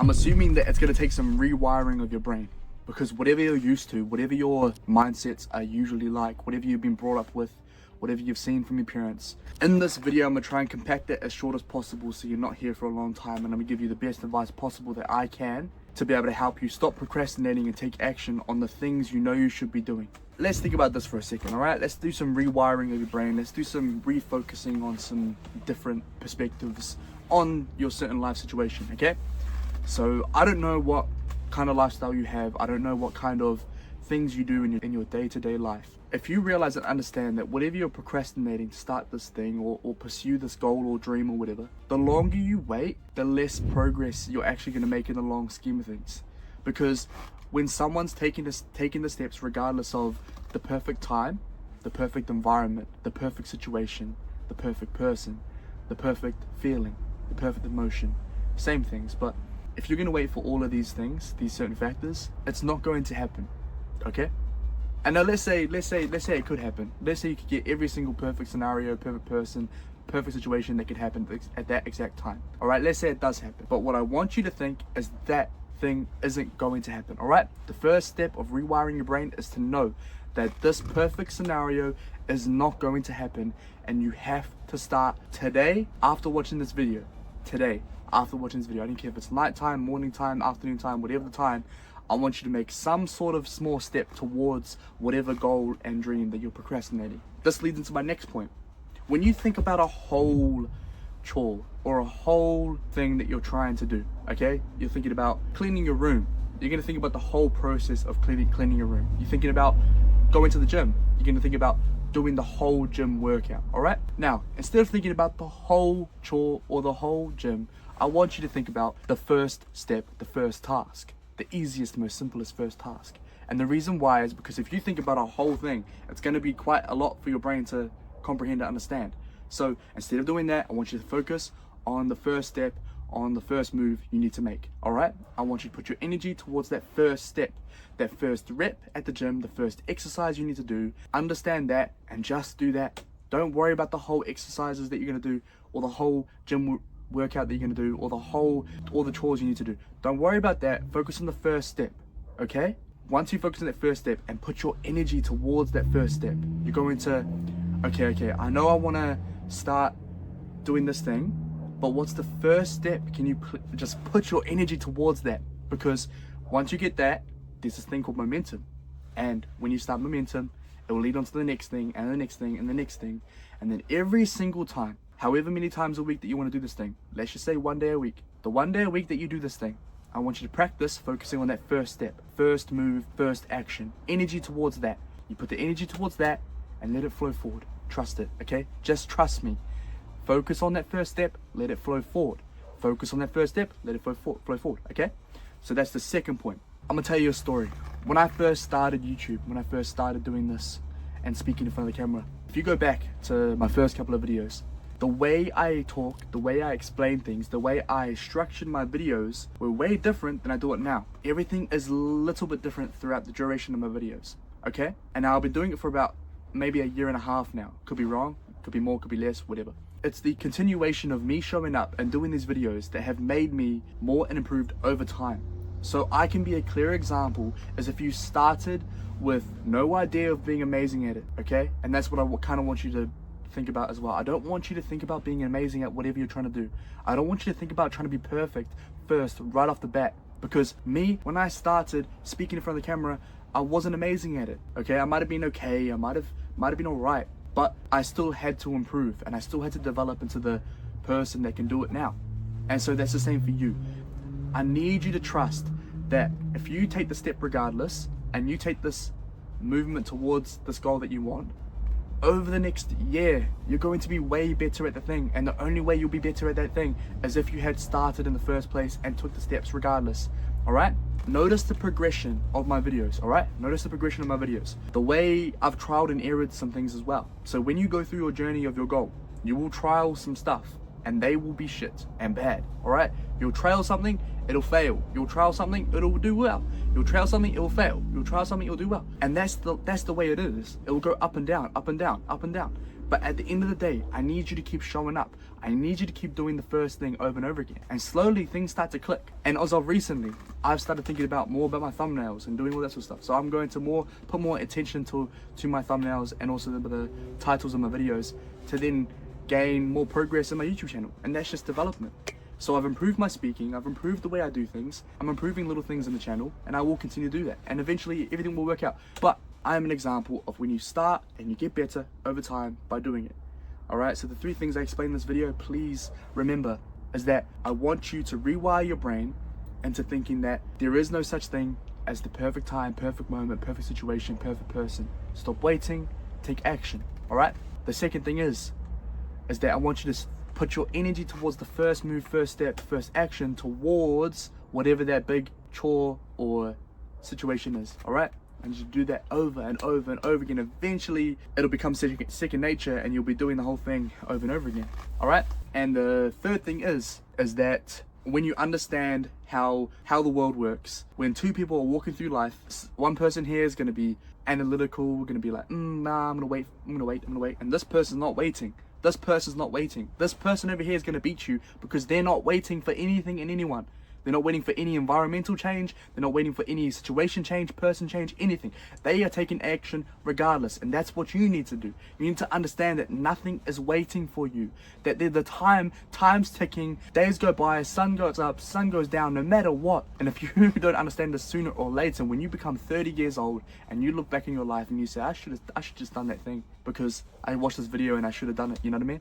I'm assuming that it's going to take some rewiring of your brain, because whatever you're used to, whatever your mindsets are usually like, whatever you've been brought up with, whatever you've seen from your parents. In this video, I'm going to try and compact it as short as possible so you're not here for a long time, and I'm going to give you the best advice possible that I can to be able to help you stop procrastinating and take action on the things you know you should be doing. Let's think about this for a second, alright? Let's do some rewiring of your brain. Let's do some refocusing on some different perspectives on your certain life situation, okay? So I don't know what kind of lifestyle you have. I don't know what kind of things you do in your day-to-day life. If you realize and understand that whatever you're procrastinating to start this thing or pursue this goal or dream or whatever, the longer you wait, the less progress you're actually going to make in the long scheme of things. Because when someone's taking the steps regardless of the perfect time, the perfect environment, the perfect situation, the perfect person, the perfect feeling, the perfect emotion, same things, but if you're going to wait for all of these things, these certain factors, it's not going to happen, okay? And now let's say it could happen. Let's say you could get every single perfect scenario, perfect person, perfect situation that could happen at that exact time. All right, let's say it does happen. But what I want you to think is that thing isn't going to happen, all right? The first step of rewiring your brain is to know that this perfect scenario is not going to happen, and you have to start today after watching this video. Today, after watching this video. I don't care if it's nighttime, morning time, afternoon time, whatever the time. I want you to make some sort of small step towards whatever goal and dream that you're procrastinating. This leads into my next point. When you think about a whole chore or a whole thing that you're trying to do, okay? You're thinking about cleaning your room. You're gonna think about the whole process of cleaning your room. You're thinking about going to the gym. You're gonna think about doing the whole gym workout, all right? Now, instead of thinking about the whole chore or the whole gym, I want you to think about the first step, the first task. The easiest, most simplest first task. And the reason why is because if you think about a whole thing, it's going to be quite a lot for your brain to comprehend and understand. So instead of doing that, I want you to focus on the first step, on the first move you need to make. All right? I want you to put your energy towards that first step, that first rep at the gym, the first exercise you need to do. Understand that and just do that. Don't worry about the whole exercises that you're going to do or the whole gym workout that you're going to do or all the chores you need to do. Don't worry about that. Focus on the first step, okay? Once you focus on that first step and put your energy towards that first step, you're going to, okay, I know I want to start doing this thing, but what's the first step? Can you just put your energy towards that? Because once you get that, there's this thing called momentum. And when you start momentum, it will lead on to the next thing and the next thing and the next thing. And then every single time, however many times a week that you want to do this thing, let's just say one day a week. The one day a week that you do this thing, I want you to practice focusing on that first step, first move, first action. Energy towards that. You put the energy towards that and let it flow forward. Trust it, okay? Just trust me. Focus on that first step, let it flow forward. Focus on that first step, let it flow forward, okay? So that's the second point. I'm gonna tell you a story. When I first started YouTube, when I first started doing this and speaking in front of the camera, if you go back to my first couple of videos, the way I talk, the way I explain things, the way I structured my videos were way different than I do it now. Everything is a little bit different throughout the duration of my videos, okay? And I've been doing it for about maybe a year and a half now. Could be wrong, could be more, could be less, whatever. It's the continuation of me showing up and doing these videos that have made me more and improved over time. So I can be a clear example as if you started with no idea of being amazing at it, okay? And that's what I kind of want you to think about as well. I don't want you to think about being amazing at whatever you're trying to do. I don't want you to think about trying to be perfect first, right off the bat. Because me, when I started speaking in front of the camera, I wasn't amazing at it, okay? I might have been okay, I might have been all right, but I still had to improve and I still had to develop into the person that can do it now. And so that's the same for you. I need you to trust that if you take the step regardless and you take this movement towards this goal that you want, over the next year, you're going to be way better at the thing. And the only way you'll be better at that thing is if you had started in the first place and took the steps regardless, all right? Notice the progression of my videos, all right? Notice the progression of my videos. The way I've trialed and errored some things as well. So when you go through your journey of your goal, you will trial some stuff and they will be shit and bad, all right? You'll trial something, it'll fail. You'll trial something, it'll do well. You'll trial something, it'll fail. You'll trial something, it'll do well. And that's the way it is. It will go up and down, up and down, up and down. But at the end of the day, I need you to keep showing up. I need you to keep doing the first thing over and over again. And slowly things start to click. And as of recently, I've started thinking more about my thumbnails and doing all that sort of stuff. So I'm going to put more attention to my thumbnails and also the titles of my videos to then gain more progress in my YouTube channel. And that's just development. So I've improved my speaking, I've improved the way I do things, I'm improving little things in the channel, and I will continue to do that. And eventually everything will work out. But I am an example of when you start and you get better over time by doing it. Alright, so the 3 things I explained in this video, please remember, is that I want you to rewire your brain into thinking that there is no such thing as the perfect time, perfect moment, perfect situation, perfect person. Stop waiting, take action. Alright? The second thing is that I want you to put your energy towards the first move, first step, first action towards whatever that big chore or situation is. Alright? And you do that over and over and over again. Eventually it'll become second nature and you'll be doing the whole thing over and over again. Alright? And the third thing is that when you understand how the world works, when 2 people are walking through life, one person here is going to be analytical, going to be like, nah, I'm going to wait. And this person's not waiting. This person's not waiting. This person over here is going to beat you because they're not waiting for anything and anyone. They're not waiting for any environmental change. They're not waiting for any situation change, person change, anything. They are taking action regardless. And that's what you need to do. You need to understand that nothing is waiting for you. That time's ticking, days go by, sun goes up, sun goes down, no matter what. And if you don't understand this sooner or later, when you become 30 years old and you look back in your life and you say, I should just done that thing because I watched this video and I should have done it. You know what I mean?